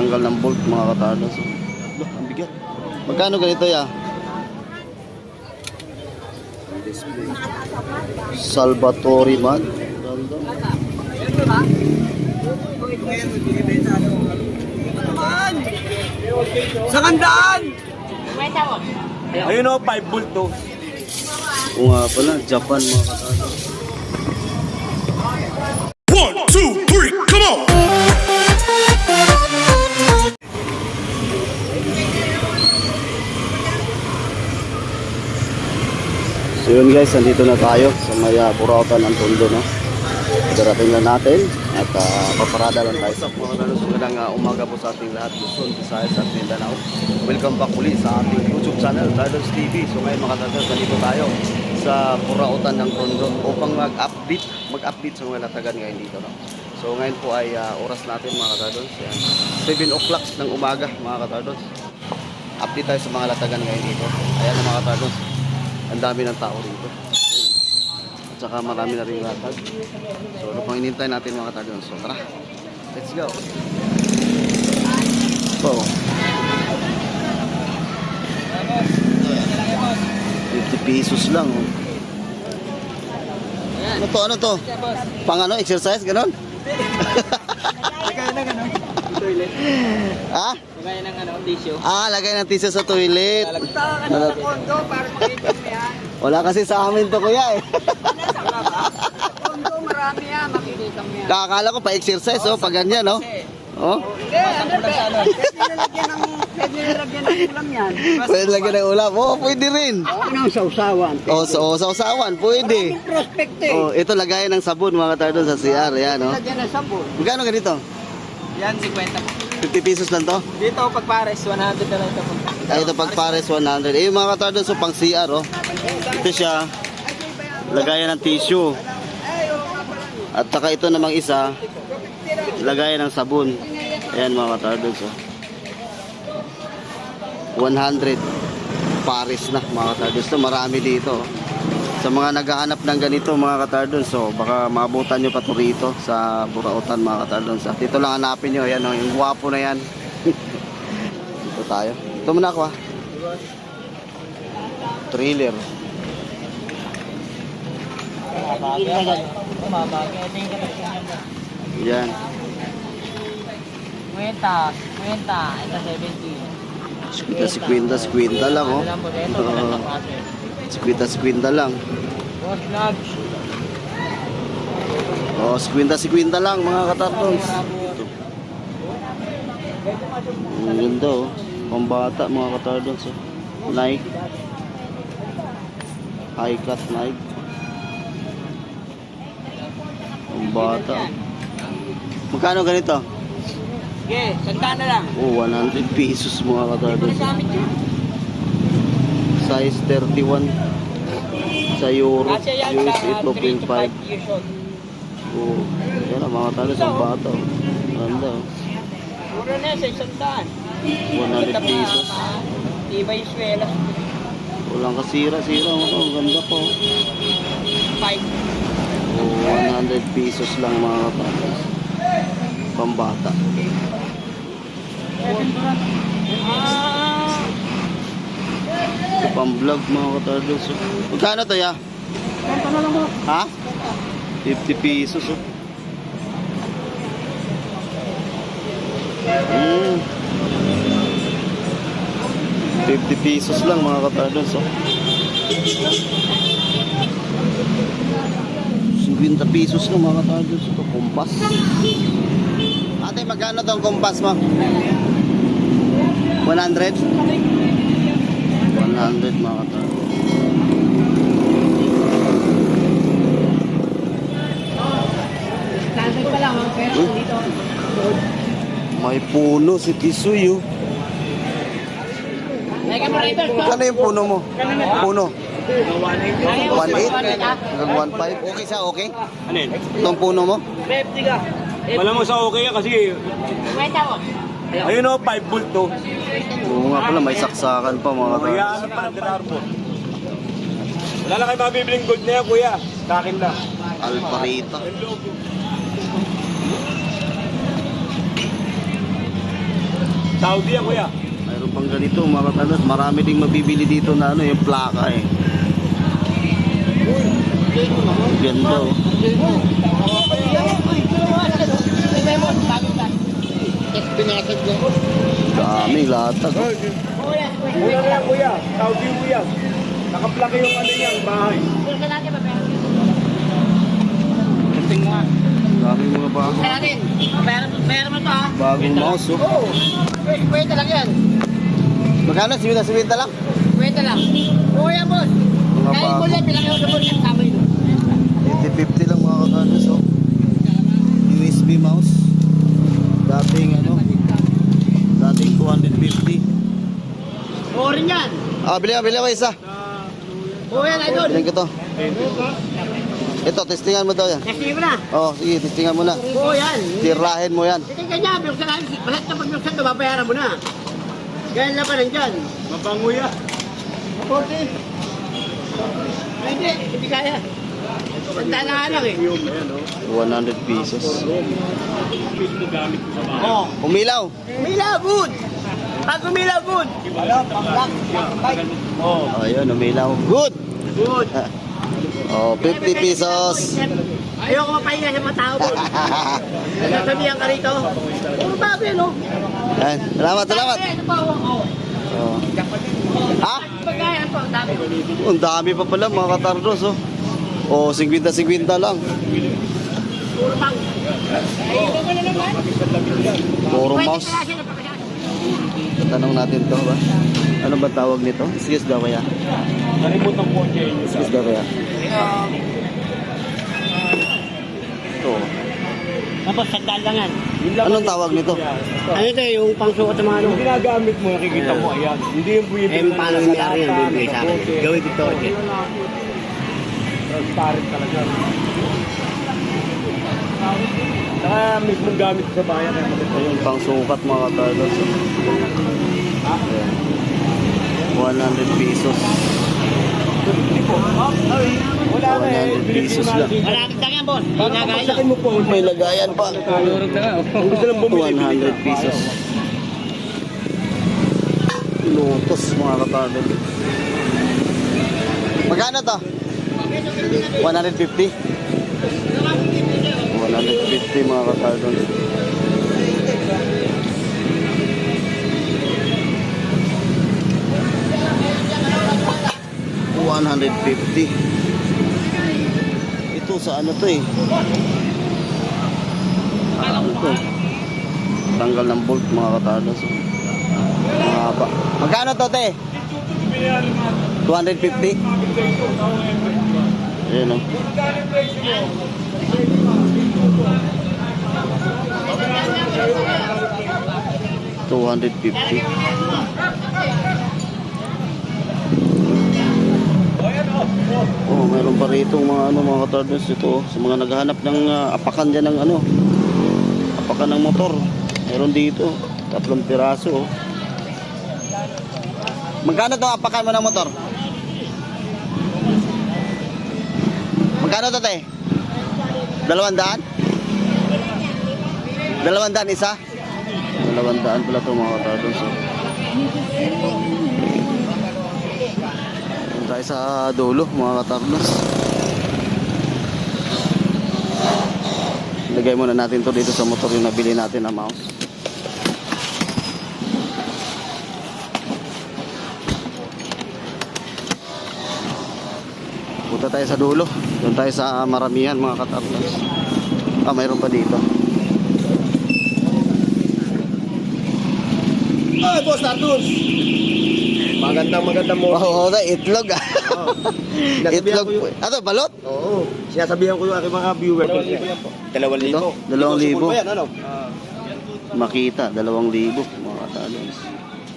pagtanggal ng bolt mga katardos. Ang bigat. Magkano ganito ya? Salvatore man. Sa kandaan! Ayun o, 5 volt to. O nga pala, Japan mga katardos. 1, 2, 3, come on! So yun guys, nandito na tayo sa may Burautan ng Tondo, no? Darating na natin at paparada lang tayo sa mga magandang umaga po sa ating lahat, Luzon, Visayas at Mindanao. Welcome back muli sa ating YouTube channel, Tardos TV. So ngayon mga Tardos, nandito tayo sa Burautan ng Tondo upang mag-update sa mga latagan ngayon dito, no? So ngayon po ay oras natin mga Tardos, 7 o'clock ng umaga mga Tardos. Update tayo sa mga latagan ngayon dito. Ayan na mga Tardos, ang dami ng tao rito. At saka marami na rin latag. So ano pang inintay natin mga Tardos? So tara, let's go. So 50 pesos lang. Ano to? Pang ano, exercise, ganon? Lagay na gano'n. Toilet. Ha? Lagay ng ano, tissue. Lagay ng tissue sa toilet. Punta ka na sa kondo para makita mo yan. Wala kasi sa amin to kuya eh. Kondo, marami yan. Makikita mo yan. Kakala ko pa exercise oh, pag ganyan no. Oh. Hindi, ano ba? Pwede nilalagyan ng ulam yan. Pwede lagyan ng ulam. Oh, pwede rin. Ano ang sausawan? Oh, sa usawan, pwede. Prospect eh. Oh, ito lagayan ng sabon mga Tardos sa CR, yan oh. Lagyan ng sabon. Magkano ganito? Yan, 50. 50 pesos lang to. Dito, pag pares, 100 na lang ito. Ito pag pares 100. Eh mga Tardos so pang CR oh. Ito siya. Lagayan ng tissue. At saka ito namang isa, lagayan ng sabon. Ayan mga Tardos oh. 100 pares na mga Tardos. So marami dito oh. Sa mga naghahanap ng ganito mga Tardos, so baka maabutan nyo pa to rito sa Burautan mga Tardos. At dito lang hanapin nyo, ayan oh, yung guwapo na yan. Dito tayo. Ito muna ako ha. Trailer. Yan. Kwenta, ito 70. Squinta lang oh. Squinta lang. Oh, squinta lang mga katartons. Ang ganda oh. Pambata mga katartons oh. Nike. High cut Nike. Pambata. Magkano ganito? Sige, sandaan na lang. Oh, 100 pesos mga katartons. Size 31 sa Euro, US 2.5. Oh, yan ang mga talos ng bata. Ganda. Mura na sa sandaan. 100 pesos. Iba yung swela. Walang kasira-sira. Ang ganda po. 5. Oh, 100 pesos lang mga talos. Pambata. Ito pang vlog mga katardos. Magkano to ya? Ha? 50 pesos oh. 50 pesos lang mga katardos oh. 50 pesos lang mga katardos. Ito kompas. Ate, magkano tong kompas mo? 100? 100 mga katardos. May puno si Tisoy oh. Magkano yung puno mo? Puno? 1.8? Hanggang 1.5? Okay siya, okay? Ano yun? Itong puno mo? Wala mo sa okay yan kasi ayun o, 5 volt to. Oo nga pala, may saksakan pa mga Kaya katardos. ano pa ang po. Wala lang kayo mabibiling gold na yan kuya. Sa akin lang. Alparita. Saudi yan, kuya. Mayroon pang ganito mga katardos. Marami ding mabibili dito na ano, yung plaka eh. Ganda oh. Daming latag. Muna na yan, kuya. Saudi mo yan. Nakaplaka yung ano yan, bahay. Daming mga bago. Pera mo to ha. Bagong mouse oh. Kwenta lang yan. Magkano? Siwita lang? Kwenta lang. Oo yan, boss. Mga Kahit bago. mo lang, pinakita ko sa kasama yun. 50 lang mga katardos oh. USB mouse. Dating ano? Dating 250. Oo rin yan. Ah, bili ako isa. Oo yan, idol. Bilhin ko to. Ito, testingan mo daw yan. Next mo na. Oh, sige, testingan mo na. Oo yan. Tirahin mo yan. Hindi kanya, binuksan namin. Lahat na pagbuksan ito, babayaran mo na. Ganyan lang pa nandyan. Mabango yan. 40. Hindi kaya. Tanda na nga lang eh. 100 pesos. Oo. Umilaw. Umilaw, good. Pag umilaw, good. Oh. Oh, yun, umilaw. Good. Good. Oh, 50 pesos. Ayoko mapahinga sa mga tao po. Nasasabihan ka rito. Puro bago yan, oh. Yan. Salamat. Ito pa, oh. Oh. Ha? Pagkaya po, ang dami. Ang dami pa pala mga katardos oh. Oh, 50 lang. Puro pang. Puro mouse. Tanong natin to ba? Ano ba tawag nito? Excuse daw kaya? Narimot ang kotse yun. Excuse daw kaya? Ito. Tapos, sandal lang yan. Anong tawag nito? Ano ito, yung pangsuot ng mga ano? Yung ginagamit mo, nakikita mo, ayan. Hindi yung buwibig. Eh, paano nangyari yan? Bibigay sa akin. Gawin dito. Transparent talaga. Saka mismong gamit sa bayan. Ayun, pang sukat mga katardos. Ayan. 100 pesos. Wala na eh. 100 pesos lang. Malapit lang yan, boss. Hindi na gaya. Sakin mo po. May lagayan pa. Kung gusto lang bumili. 100 pesos. Lotus mga katardos. Magkano to? 150? 150 mga katardos. $150. Ito sa ano to eh? Ano to? Tanggal ng bolt mga katardos. Mahaba. Magkano to te? 250? Ayan o. $250. Oh, meron pa rito mga katardos ito sa mga naghahanap ng apakan diyan ng apakan ng motor. Meron dito 3 piraso. Oh. Magkano 'to apakan mo ng motor? Magkano 'to, te? 200? 200 isa? 200 pala 'to mga katardos. Oh. Tayo sa dulo mga katardos. Lagay muna natin to dito sa motor yung nabili natin na mouse. Punta tayo sa dulo. Doon tayo sa maramihan mga katardos. Ah, mayroon pa dito. Ay, boss, Artus! Magandang mo. Oh, itlog ah. Itlog. Ano, balot? Oo. Sinasabihan ko yung aking mga viewers. 2,000 Ito, 2,000. Ano? Makita, 2,000 mga katardos.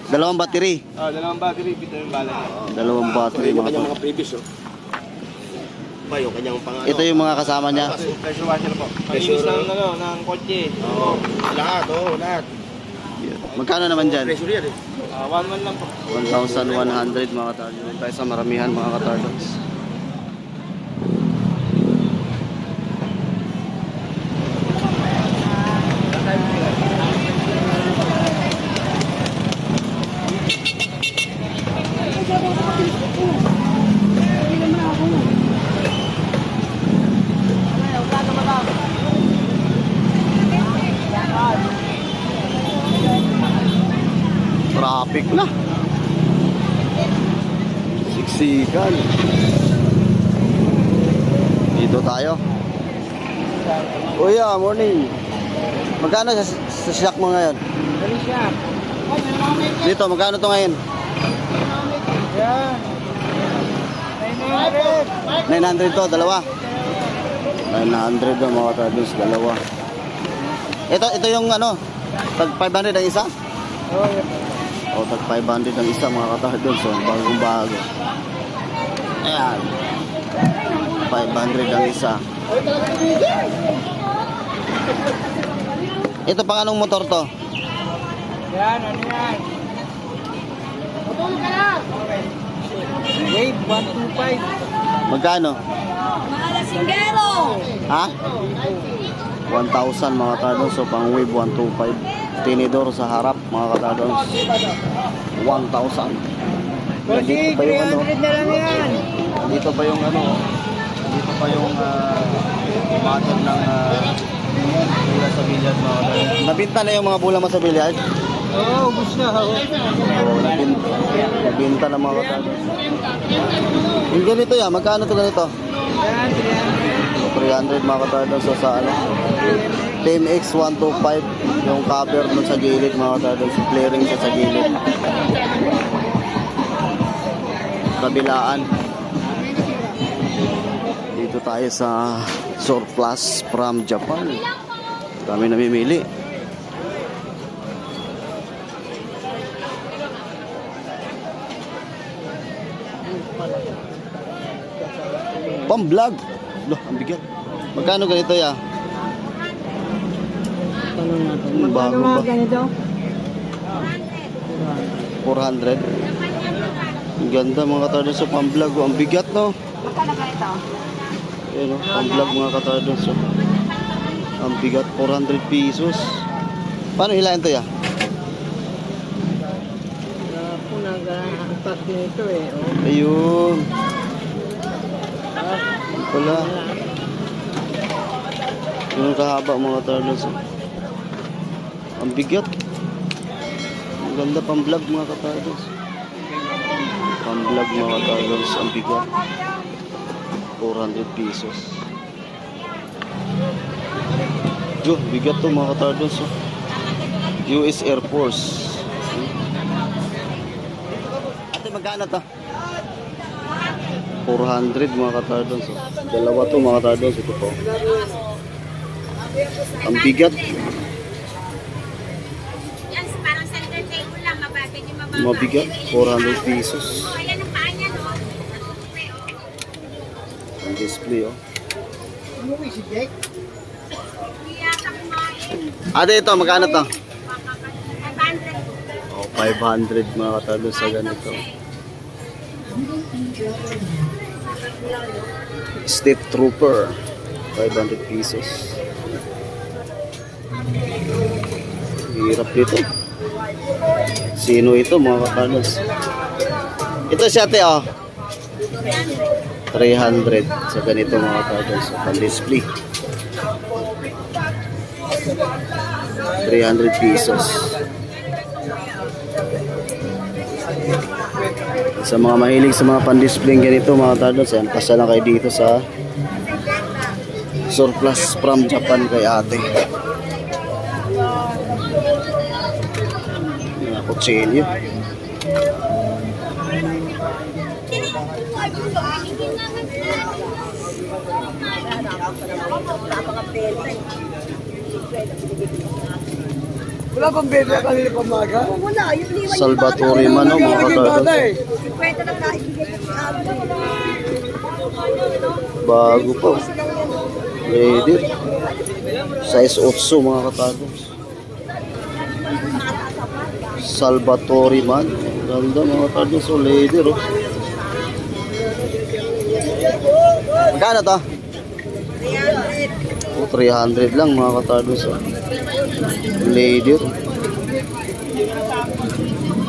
2 battery. Dalawang battery, pito yung bala niya. 2 battery Yung mga kanyang katardos. mga previous, oh. Ba, yung kanyang pang ano? Ito yung mga kasama niya. Pressure washer po. Pag-inis ng kotse. Oo. Lahat, lahat. Magkano naman dyan? Pressure yan eh. 1,100 lang po. 1,100 mga katardos. Doon tayo sa maramihan mga katardos. traffic na. Siksikan. Dito tayo. Kuya, morning. Magkano sa shack mo ngayon? Dito, magkano to ngayon? 900 to, dalawa. 900 to mga kadons, dalawa. Ito yung ano, tag 500 ang isa? O, tag 500 ang isa mga kadons, so bagong bago. Ayan. 500 ang isa. Ito pang anong motor to? Yan, ano yan? Matulog ka lang! Wave 125. Magkano? Malasinggero! Ha? 1,000 mga kadons, so pang wave 125. Tinidor sa harap mga kadons. 1,000. Kasi 300 na lang yan. Dito pa yung ano, dito pa yung mother ng bula sa bilyard mga kadons. Nabinta na yung mga bula mo sa bilyard? Oo, ubus na ako. Oo, nabinta na mga kadons. Yung ganito yan, magkano to ganito? Yan, 300 mga kadons, so sa ano? Team X125 yung cover dun sa gilid mga kadons, flaring siya sa gilid. Kabilaan. Dito tayo sa surplus from Japan. Kami namimili. Pang-vlog. Loh, ang bigat. Magkano ganito ya? Bago ba? ganito? 400. Ang ganda mga katardons sa pang-vlog. Ang bigat no? Magkano ganito? Ayan o, pang-vlog mga katardons. Ang bigat, 400 pesos. Paano hilahin to ya? Po nag-pack nito eh. Oh. Ayun. Wala. Yung kahaba mga katardons. Ang bigat. Ang ganda pang-vlog mga katardons. Pang-vlog mga katardons. Ang bigat. 400 pesos. Yo, bigat to mga katardons. US Air Force. Ate, magkano to? 400 mga katardons. Dalawa to mga katardons. Ito po. Ang bigat. Yan, parang center table lang, mabagay yung mababa. Mabigat. 400 pesos. Oh, ayan ang paa niya, no? Ang display, oh. Umuwi si Jake? Hindi yata kumain. Ate, ito, magkano to? 500. Oh, 500 mga katardons sa ganito. State Trooper. 500 pesos. Hirap dito. Sino ito mga katardons? Ito si ate, oh. 300 sa ganito mga katardons. Pan-display. 300 pesos. Sa mga mahilig sa mga pan-display ganito mga katardons, ayan, pasya lang kayo dito sa surplus from Japan kay ate. Mga kutsilyo. Wala bang bebe kanina pamaga? Wala, yung liwan Salvatore man, no, mga katardons. kwenta lang naibigay ko sa amin. Bago pa. Ready. Size 8 mga katardons. Salvatore man. Ganda mga katardons. So leather, oh. Magkano to? 300. 300 lang mga katardons, oh. Leather.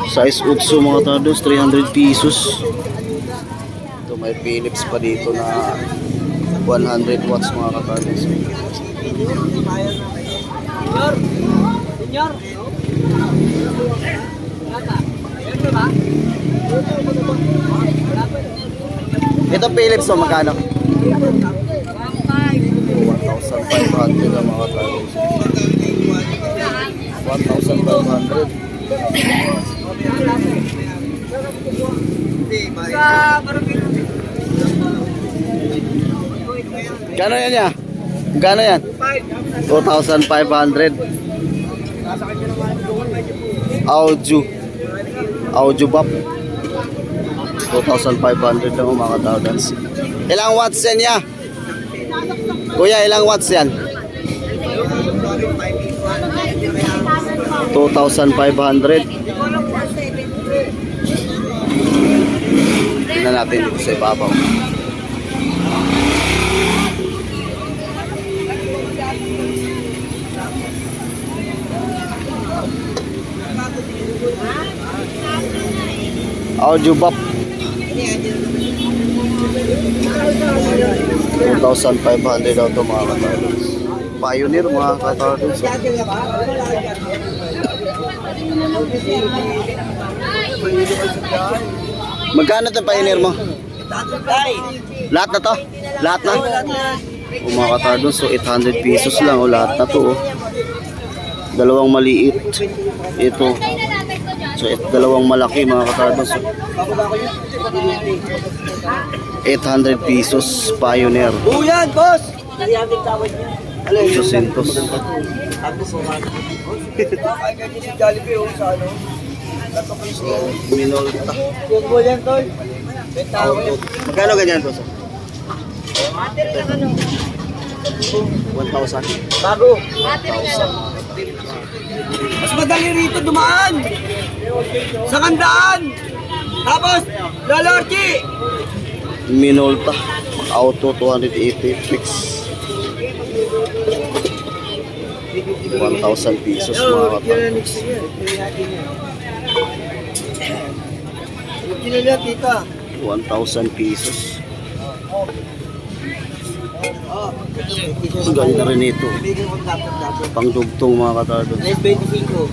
Size 8 mga katardons. 300 pesos. Ito may Philips pa dito na 100 watts mga katardons. Senior! Ito Philips, oh, magkano? 1,500 ang mga talos. 1,500. Gano yan ya? Gano yan? 2,500. Audio bap. 2,500 lang mga talos. Ilang watts yan ya? Kuya, ilang watts yan? 2,500. Tingnan natin dito sa ibabaw. Audio bap. 2,500 daw ito mga katardos. Pioneer mga katardos. Magkano ito Pioneer mo? Lahat na to? Lahat na? O mga katardos, so 800 pesos lang o lahat na to. Oh. Dalawang maliit. Ito. So dalawang malaki mga katardos. 800 pesos Pioneer. Buyan, boss! 800. Minolta. Buyan, tol. Magkano ganyan boss? 1,000. Bago. Mas madali rito dumaan. Sa kandaan. Tapos, Lalorchi. Minolta. Auto 280 fix. 1,000 pesos mga katardos. Kinala tita. 1,000 pesos. Ang ganda rin ito. Pangdugtong mga katardos. 25.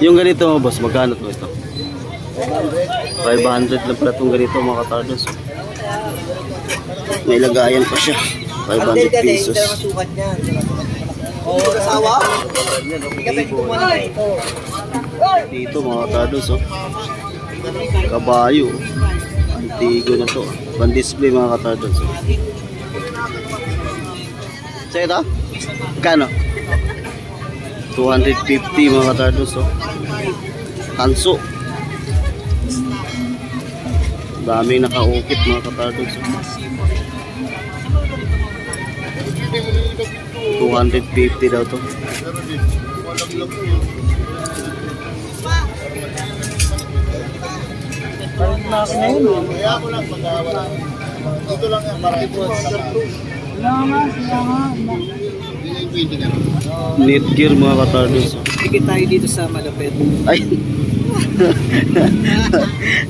Yung ganito boss, magkano to ito? 500 lang pala itong ganito mga katardos. May lagayan pa siya. 500 pesos. Masukat niya. Oo, kasawa? Hindi ka pwede kumuha na ito. Dito mga katardos, oh. Kabayo. Antigo na to. Pan-display mga katardos. Oh. So ito? Kano? 250 mga katardos, oh. Tanso. Daming nakaukit mga katardos. 250 daw to. Netgear mga katardos. Tikit tayo dito sa malapit. Ay.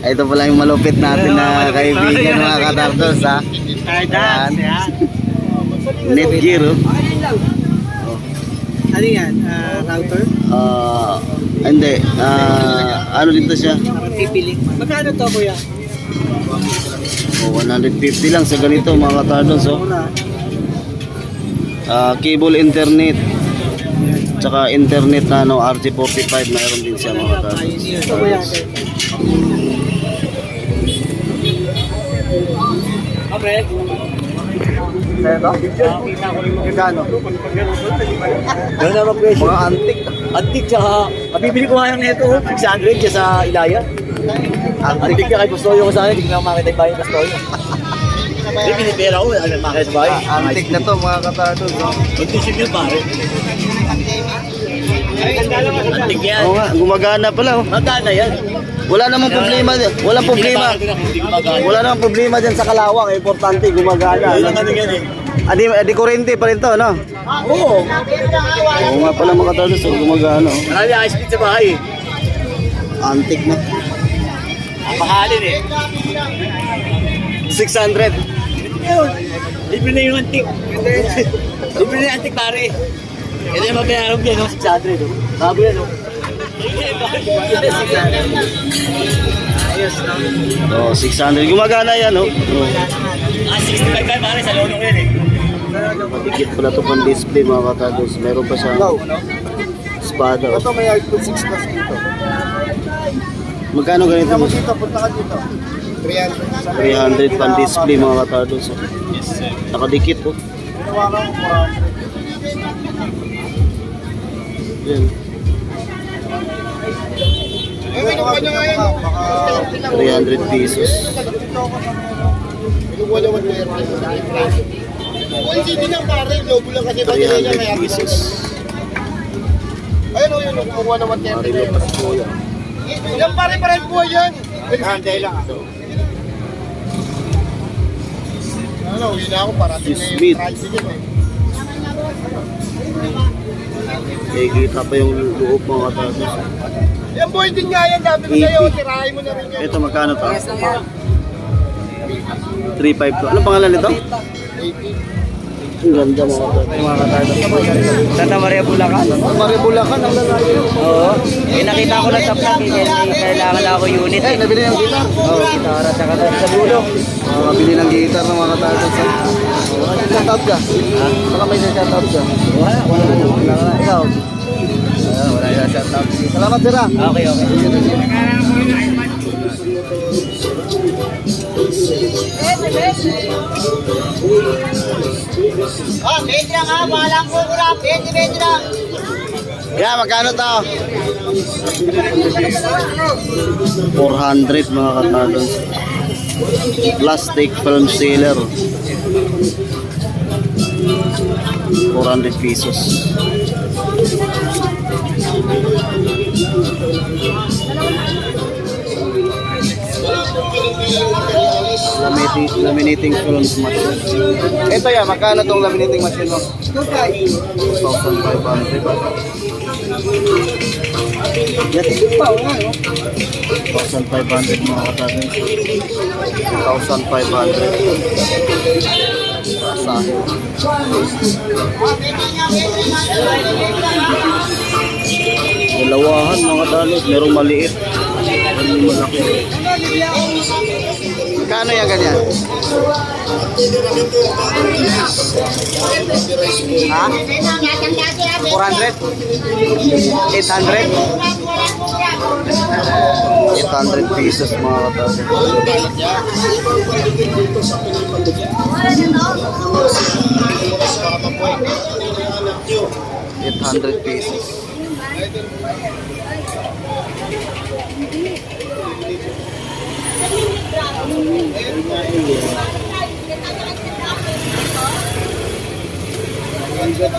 Ito pala yung malupit natin na kaibigan mga katardos ha. Ayan. Netgear oh. Ano yan? Router? Hindi. Ano dito siya? Pipili. Magkano to kuya? 150 lang sa ganito mga katardos oh. Cable internet. Tsaka internet na ano, RJ45 mayroon din siya mga katardos. Ito kuya. Okay. Magkano? Gano'n naman presyo? Mga antik. Antik tsaka, mabibili ko nga yung neto, 600 kaya sa Ilaya. Antik ka kay Custodio ko sa akin, hindi ko na makita yung bahay ng Custodio. Hindi, pinipera ko, makita sa bahay. Antik na to mga katardos. Oh. Mag-tisip yun pare. Antik yan. Oo nga, gumagana pala oh. Magkana yan. Wala namang problema. Walang problema. Wala namang problema dyan sa kalawang. Importante, gumagana. Walang ano yan eh. Adi kurente pa rin to, no? Oo. Oo nga pala mga katardos. Gumagana oh. Marami high speed sa bahay eh. Antik na. Napakalin eh. 600. Yun. Libre na yung antik. Libre na yung antik pare. Ito yung mabayaran ko yan, no? 600. No? Bago yan, no? Ayos, no? Oh, 600. Gumagana yan, oh. Ah, 65 ka pare sa lolo yan eh. Madikit pala ito pang display mga katados. Meron pa siya espada. Oh. Ito may iPhone 6 plus dito. Magkano ganito? Tama dito, punta ka dito. 300. 300 pang display mga katados. Oh. Nakadikit, oh. Ginawa ko 400. Yan. Ay, kinuha nyo nga yan. 300 pesos. Kinuha naman ko yan. Kung hindi lang pare, lobo lang kasi ba nila niya kaya 300 pesos. ayun o yun, kumuha naman yan. Marilo pa po yan. Yan pare, parang buhay yan. Handay lang. Ano, yun na ako para Smith. Nakikita pa yung loob mga katados. Yan buhay din nga yan, dami ko sa'yo, tirahin mo na rin yan. Ito magkano to? 3.5 to. Anong pangalan nito? Ang ganda mga katados. Santa Maria Bulacan. Maribulakan ang lalaki. Oo. Eh, nakita ko na sa vlog eh. Kailangan ako unit eh. Nabili ng gitar. Oo, gitara sa katas sa dulo. Makabili ng gitar ng mga katados. Shout-out ka. Baka may shout-out ka. Wala na. Ikaw. Wala yung shout-out. Salamat sira. Okay, okay. Ah, 20 lang ha, walang kukura, 20 lang. Yeah, magkano to? 400 mga katados. Plastic film sealer. 400 pesos. Laminating film machine. Ito yan, magkano tong laminating machine mo? 2,500 ba? Yan, tigil pa, wala, no? 2,500 mga katados. 2,500. Asahin. Dalawahan mga katados. Merong maliit. Merong malaki. Magkano yan ganyan? Ha? 400? 800? 800 pesos mga katados. 800 pesos.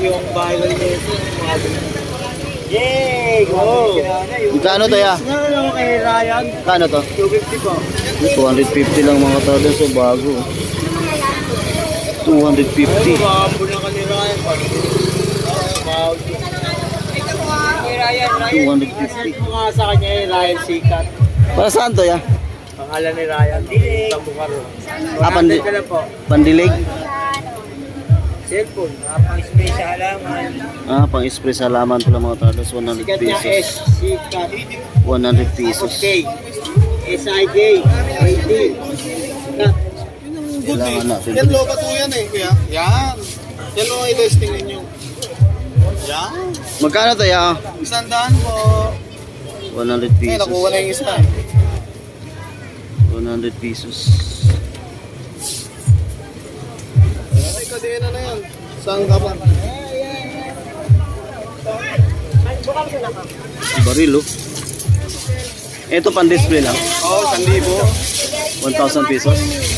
Yung viral nito. Yay! Go! Magkano to ya? Ano kay Ryan? Kano to? 250 po. 250 lang mga katados. So bago. 250. Babo na ka ni Ryan. Kay Ryan, 250. mga sa kanya Ryan Sikat. Para saan to ya? Pangalan ni Ryan. Sa Bukaro. Ah, 100 ka lang po. Pandilig? Cellphone. Pang-space sa halaman. Ah, pang-spray sa halaman pala mga katados. 100 Sikat niya S. pesos. Sikat. 100 pesos. Okay. SIJ. 80. Sikat. Kailangan natin. Yan, loba to yan eh, kuya. Yan. Yan lo ang i-testing ninyo. Yan. Magkano to ya? 100 po. 100 Eh, pesos. nakuha na yung isa. 100 pesos. Ay, kadena na yan. Saan ka ba? Baril oh. Ito pan-display lang. Oo, 1,000. 1,000 pesos.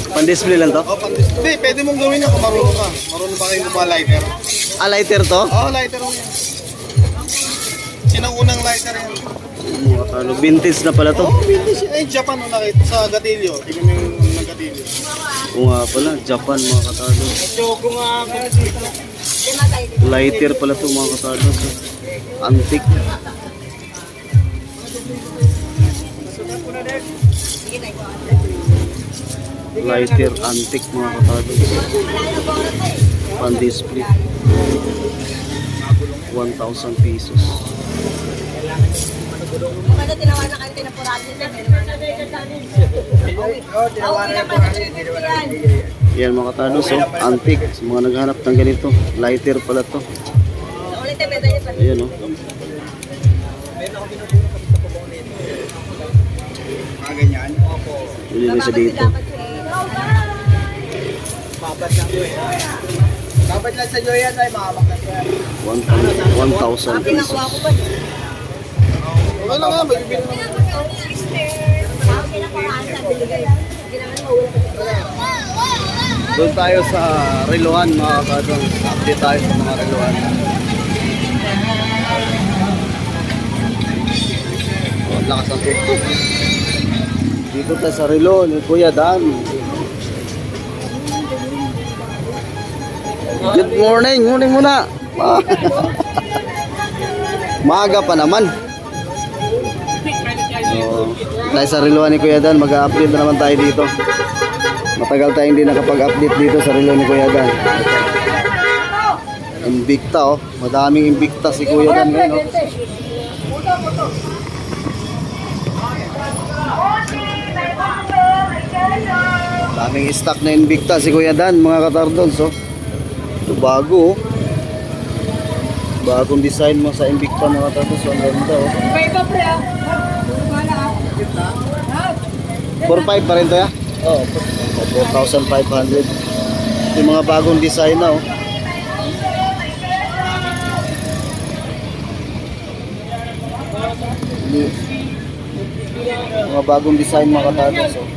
Pan-display lang to? Oh, hindi, pwede mong gawin yan kung marunong ka. Marunong ba kayo gumawa lighter? Ah, lighter to? Oo, lighter mo yan. Sinaunang lighter yan. Ano, vintage na pala to. Oo, vintage. Eh, Japan nung nakita sa Gatillo. Tingnan mo yung ng Gatillo. Oo nga pala, Japan mga katalo. Choco nga ako. Lighter pala to mga katalo. Antique. Lighter, antique mga katalo. Pan-display. 1,000 pesos. Ano tinawa na kayo tinapurado nito? Oo, pinapanood yan. Yan mga katados, oh, antique. Sa mga naghanap ng ganito, lighter pala to. Ulit tayo, beda niya. Ayan oh. Ganyan. Hindi na siya dito. Dapat lang sa Joyan ay makabaklas yan. 1,000 pesos. Okay lang nga, magbibili naman. Doon tayo sa relohan mga katados. Update tayo sa mga relohan. Oh, lakas ang tutok. Dito tayo sa relo ni Kuya Dan. Good morning, morning muna. Maaga pa naman. Tayo sa relohan ni Kuya Dan, mag-update na naman tayo dito. Matagal tayong hindi nakapag-update dito sa relo ni Kuya Dan. Invicta oh, madaming Invicta si Kuya Dan ngayon oh. Daming stock na Invicta si Kuya Dan mga katardons oh. Ito bago oh. Bagong design mo sa Invicta mga katardons oh. Ang ganda oh. 4,500 pa rin to ya? Oo, 4,500. Yung mga bagong design na oh. Mga bagong design mga katardons oh.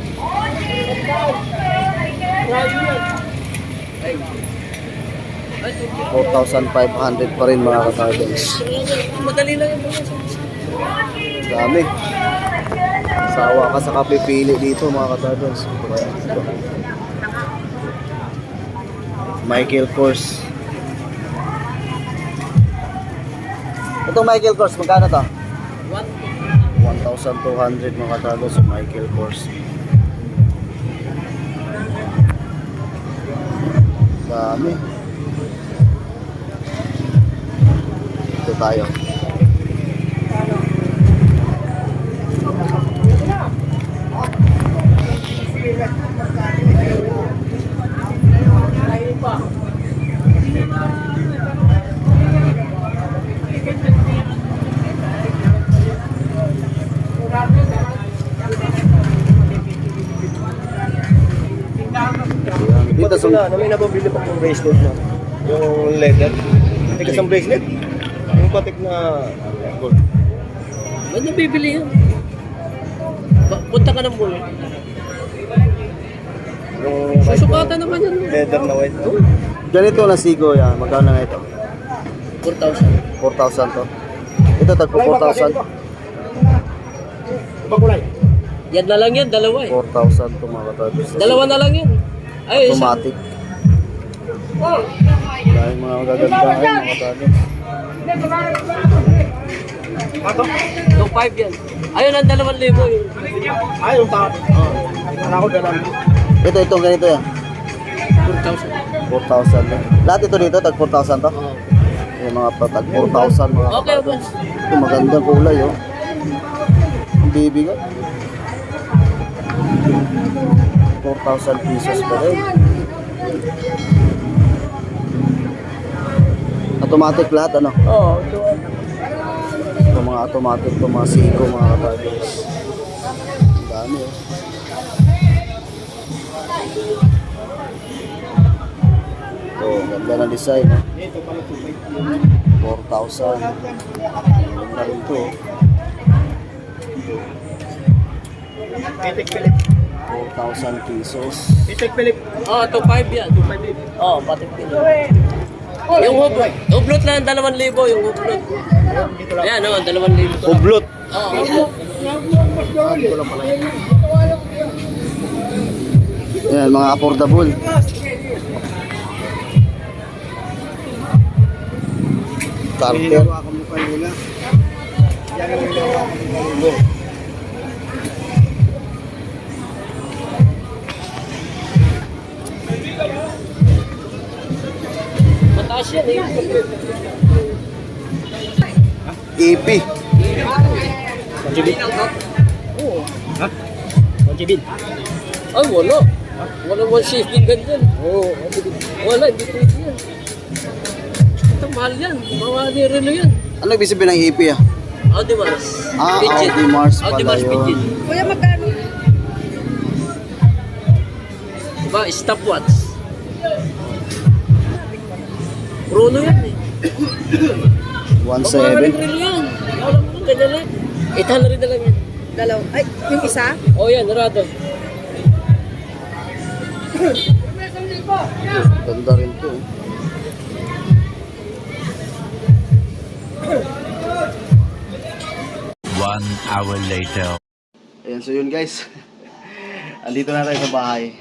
4,500 pa rin mga katardons. Madali lang yung Dami. Sawa ka sa kapipili dito mga katardons. Michael Kors. Itong Michael Kors, magkano to? 1,200 mga katardons sa Michael Kors. Dami. Ito tayo. Dito sa may nababili pa kong bracelet na. Yung leather. Tigas ang bracelet. Yung patik na gold. Ba't nabibili yan? Punta ka ng mall. Yung Susukatan naman yan. leather na white. ganito na sigo yan. Magkano na ito? 4,000. 4,000 to. Ito tagpo 4,000. Bagulay. Yan na lang yan, dalawa eh. 4,000 to mga katardons. Dalawa na lang yan. Ay, isa. Automatic. Dahil mga magaganda ngayon mga katardons. Yung 5 yan. Ayun ang 2,000 eh. Ay, yung tao. Ano ko dalam. Ito ganito yan. 4,000. 4,000 yan. Lahat ito dito tag 4,000 to. Oo. Yung mga tag 4,000 mga Okay, katardons. Ito magandang kulay oh. Ang bibigat. 4,000 pesos pa rin. Automatic lahat ano? Oo. Ito mga automatic, ito mga Seiko mga katardons. Ang dami oh. Ito, ganda na design oh. 4,000. Ganda rin ito oh. Pitik Philip. 4,000 pesos. Pitik Philip. Oo, 2,500 yan. 2,500. Oo, pati pili. Yung hublot na 2,000 yung hublot. Ayan, oo, 2,000. Hublot. Oo. Yan, mga affordable. Carter. Ako mo pa nila. Yan ang ginawa ko mo. Mataas yan eh. EP. Conchibin. Oo. Ha? Conchibin. Ay, wala. Wala 160 ganyan. Oo. Wala, hindi pwede yan. Ito, mahal yan. Mga nirelo yan. Ano ibig sabihin ng hippie ah? Audemars. Ah, Pigeon. Audemars pala Audemars yun. Pigeon. Kuya, magkano? Diba, stopwatch. Bruno yan eh. 1.7. Mga relo yan. Alam mo, ganyan lang. 800 na lang yan. Dalaw. Ay, yung isa? Oh, yan, narado. Ganda rin to. eh. One hour later. Ayan, so yun guys. Andito na tayo sa bahay.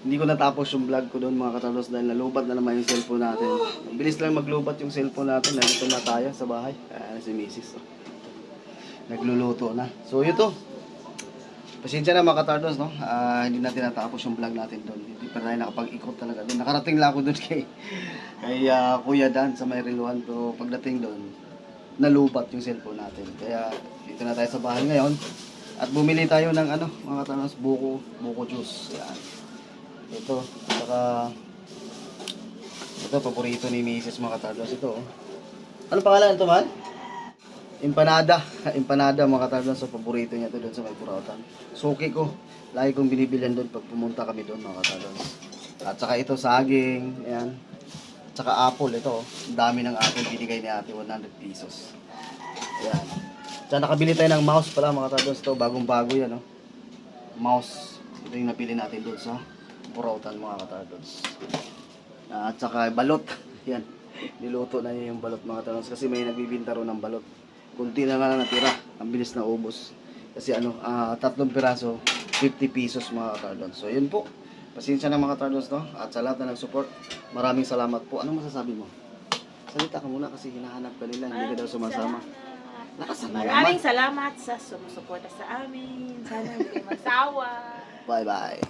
Hindi ko natapos yung vlog ko doon mga katardos dahil nalubat na naman yung cellphone natin. Bilis lang maglubat yung cellphone natin. Nandito na tayo sa bahay. Ayan si Mrs. Oh. Nagluluto na. So yun to. Pasensya na mga katardos, no? Hindi natin natapos yung vlog natin doon. Hindi pa tayo nakapag-ikot talaga doon. Nakarating lang ako doon kay Kuya Dan sa Mayriluan. Pero pagdating doon, nalubat yung cellphone natin. Kaya dito na tayo sa bahay ngayon. At bumili tayo ng ano, mga katardos, buko juice. Yan. Ito, saka ito, paborito ni Mrs. mga katardos. Ito, oh. Ano pangalan ito, man? Empanada. Empanada mga katardos. So, paborito niya ito doon sa may Burautan. Suki ko. Lagi kong binibilhan doon pag pumunta kami doon mga katardos. At saka ito, saging. Ayan. At saka apple. Ito, oh. Ang dami ng apple binigay ni ate. 100 pesos. Ayan. Tsaka nakabili tayo ng mouse pala mga katardos. Ito, bagong-bago yan, oh. Mouse. Ito yung napili natin doon sa Burautan mga katardos. At saka balot. Yan. Niluto na niya yung balot mga katardos. Kasi may nagbibinta ro ng balot. Kunti na nga natira. Ang bilis na ubos. Kasi ano, 3 piraso, 50 pesos mga katardos. So yun po. Pasensya na mga katardos, no? At sa lahat na nag-support, maraming salamat po. Anong masasabi mo? Salita ka muna kasi hinahanap ka nila. Hindi ka daw sumasama. Nakasan na naman. Maraming salamat sa sumusuporta sa amin. Sana hindi kayo magsawa. Bye-bye.